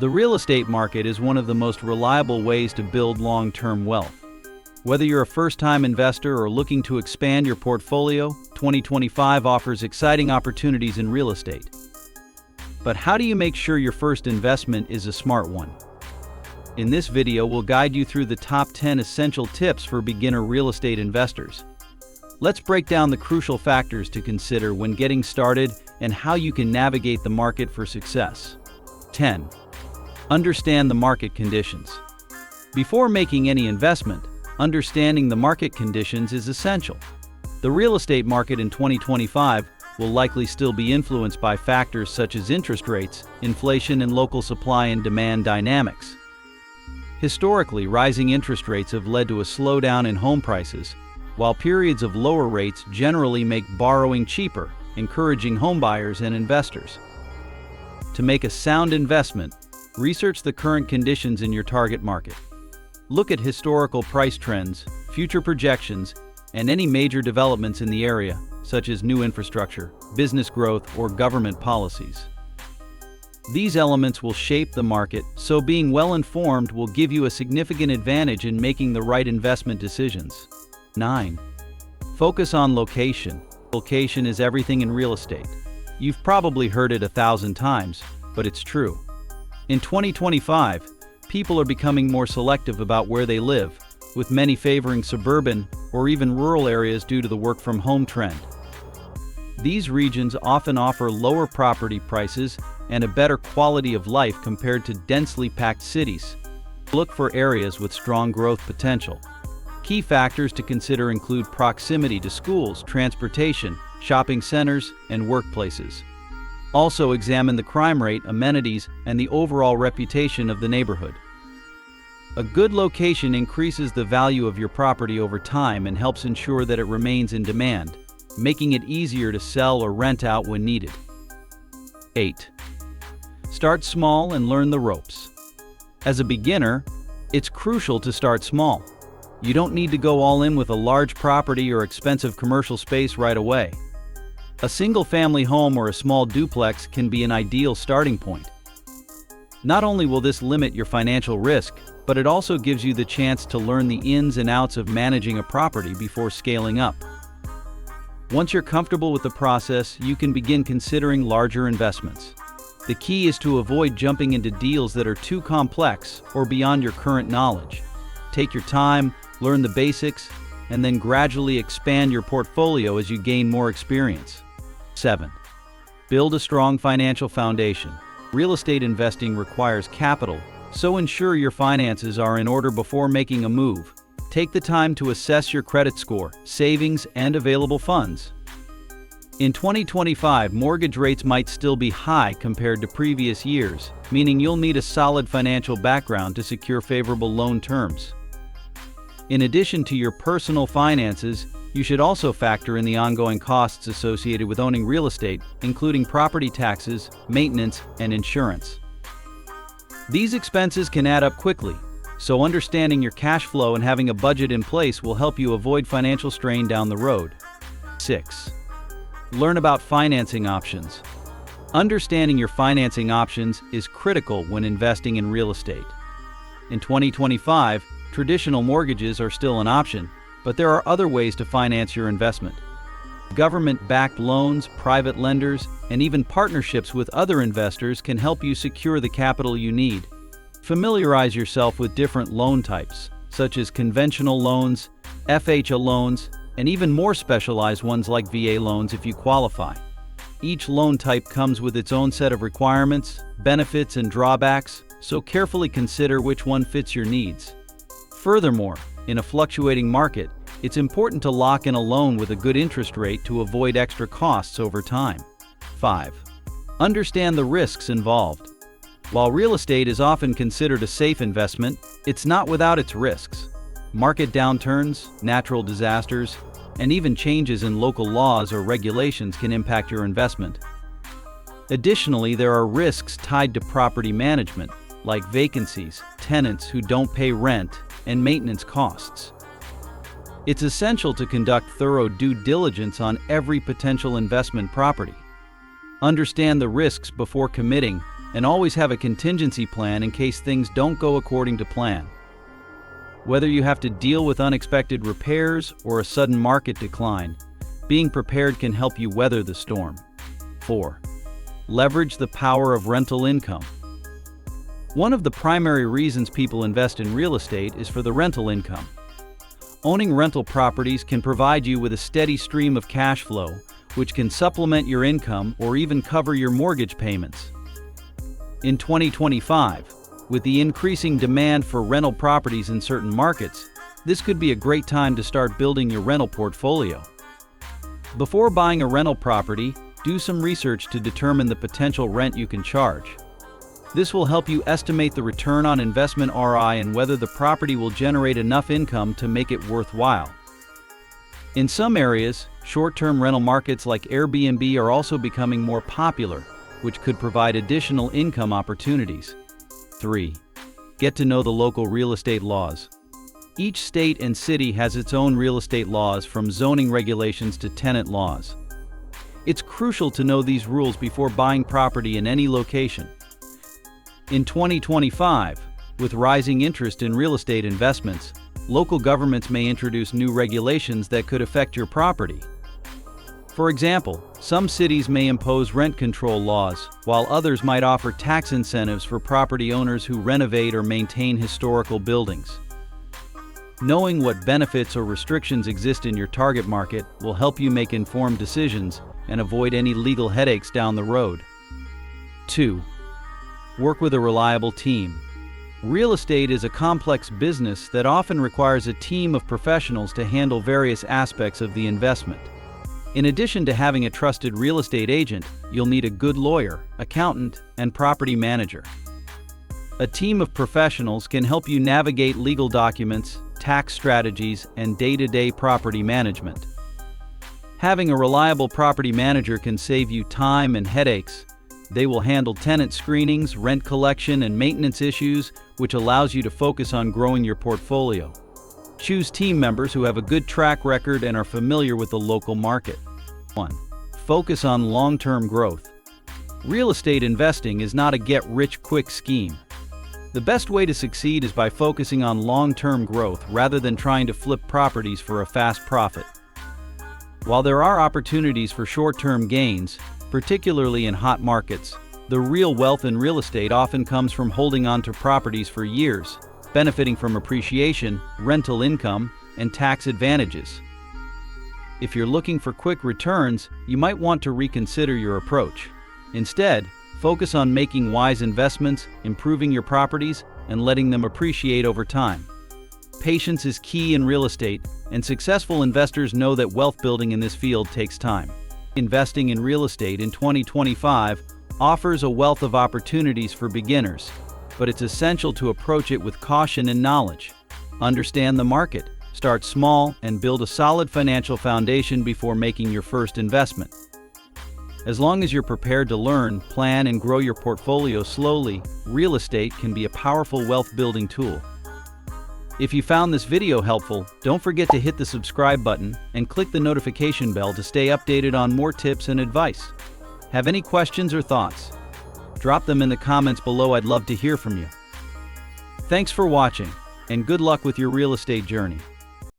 The real estate market is one of the most reliable ways to build long-term wealth. Whether you're a first-time investor or looking to expand your portfolio, 2025 offers exciting opportunities in real estate. But how do you make sure your first investment is a smart one? In this video, we'll guide you through the top 10 essential tips for beginner real estate investors. Let's break down the crucial factors to consider when getting started and how you can navigate the market for success. 10. Understand the market conditions. Before making any investment, understanding the market conditions is essential. The real estate market in 2025 will likely still be influenced by factors such as interest rates, inflation, and local supply and demand dynamics. Historically, rising interest rates have led to a slowdown in home prices, while periods of lower rates generally make borrowing cheaper, encouraging homebuyers and investors. To make a sound investment, research the current conditions in your target market. Look at historical price trends, future projections, and any major developments in the area, such as new infrastructure, business growth, or government policies. These elements will shape the market, so being well-informed will give you a significant advantage in making the right investment decisions. 9. Focus on location. Location is everything in real estate. You've probably heard it 1,000 times, but it's true. In 2025, people are becoming more selective about where they live, with many favoring suburban or even rural areas due to the work-from-home trend. These regions often offer lower property prices and a better quality of life compared to densely packed cities. Look for areas with strong growth potential. Key factors to consider include proximity to schools, transportation, shopping centers, and workplaces. Also examine the crime rate, amenities, and the overall reputation of the neighborhood. A good location increases the value of your property over time and helps ensure that it remains in demand, making it easier to sell or rent out when needed. 8. Start small and learn the ropes. As a beginner, it's crucial to start small. You don't need to go all in with a large property or expensive commercial space right away. A single-family home or a small duplex can be an ideal starting point. Not only will this limit your financial risk, but it also gives you the chance to learn the ins and outs of managing a property before scaling up. Once you're comfortable with the process, you can begin considering larger investments. The key is to avoid jumping into deals that are too complex or beyond your current knowledge. Take your time, learn the basics, and then gradually expand your portfolio as you gain more experience. 7. Build a strong financial foundation. Real estate investing requires capital, so ensure your finances are in order before making a move. Take the time to assess your credit score, savings, and available funds. In 2025, mortgage rates might still be high compared to previous years, meaning you'll need a solid financial background to secure favorable loan terms. In addition to your personal finances, you should also factor in the ongoing costs associated with owning real estate, including property taxes, maintenance, and insurance. These expenses can add up quickly, so understanding your cash flow and having a budget in place will help you avoid financial strain down the road. 6. Learn about financing options. Understanding your financing options is critical when investing in real estate. In 2025, traditional mortgages are still an option, but there are other ways to finance your investment. Government-backed loans, private lenders, and even partnerships with other investors can help you secure the capital you need. Familiarize yourself with different loan types, such as conventional loans, FHA loans, and even more specialized ones like VA loans if you qualify. Each loan type comes with its own set of requirements, benefits, and drawbacks, so carefully consider which one fits your needs. Furthermore, in a fluctuating market, it's important to lock in a loan with a good interest rate to avoid extra costs over time. 5. Understand the risks involved. While real estate is often considered a safe investment, it's not without its risks. Market downturns, natural disasters, and even changes in local laws or regulations can impact your investment. Additionally, there are risks tied to property management, like vacancies, tenants who don't pay rent, and maintenance costs. It's essential to conduct thorough due diligence on every potential investment property. Understand the risks before committing, and always have a contingency plan in case things don't go according to plan. Whether you have to deal with unexpected repairs or a sudden market decline, being prepared can help you weather the storm. 4. Leverage the power of rental income. One of the primary reasons people invest in real estate is for the rental income. Owning rental properties can provide you with a steady stream of cash flow, which can supplement your income or even cover your mortgage payments. In 2025, with the increasing demand for rental properties in certain markets, this could be a great time to start building your rental portfolio. Before buying a rental property, do some research to determine the potential rent you can charge. This will help you estimate the return on investment ROI and whether the property will generate enough income to make it worthwhile. In some areas, short-term rental markets like Airbnb are also becoming more popular, which could provide additional income opportunities. 3. Get to know the local real estate laws. Each state and city has its own real estate laws, from zoning regulations to tenant laws. It's crucial to know these rules before buying property in any location. In 2025, with rising interest in real estate investments, local governments may introduce new regulations that could affect your property. For example, some cities may impose rent control laws, while others might offer tax incentives for property owners who renovate or maintain historical buildings. Knowing what benefits or restrictions exist in your target market will help you make informed decisions and avoid any legal headaches down the road. 2. Work with a reliable team. Real estate is a complex business that often requires a team of professionals to handle various aspects of the investment. In addition to having a trusted real estate agent, you'll need a good lawyer, accountant, and property manager. A team of professionals can help you navigate legal documents, tax strategies, and day-to-day property management. Having a reliable property manager can save you time and headaches. They will handle tenant screenings, rent collection, and maintenance issues, which allows you to focus on growing your portfolio. Choose team members who have a good track record and are familiar with the local market. 1. Focus on long-term growth. Real estate investing is not a get-rich-quick scheme. The best way to succeed is by focusing on long-term growth rather than trying to flip properties for a fast profit. While there are opportunities for short-term gains, particularly in hot markets, the real wealth in real estate often comes from holding on to properties for years, benefiting from appreciation, rental income, and tax advantages. If you're looking for quick returns, you might want to reconsider your approach. Instead, focus on making wise investments, improving your properties, and letting them appreciate over time. Patience is key in real estate, and successful investors know that wealth building in this field takes time. Investing in real estate in 2025 offers a wealth of opportunities for beginners, but it's essential to approach it with caution and knowledge. Understand the market, start small, and build a solid financial foundation before making your first investment. As long as you're prepared to learn, plan, and grow your portfolio slowly, real estate can be a powerful wealth-building tool. If you found this video helpful, don't forget to hit the subscribe button and click the notification bell to stay updated on more tips and advice. Have any questions or thoughts? Drop them in the comments below. I'd love to hear from you. Thanks for watching, and good luck with your real estate journey.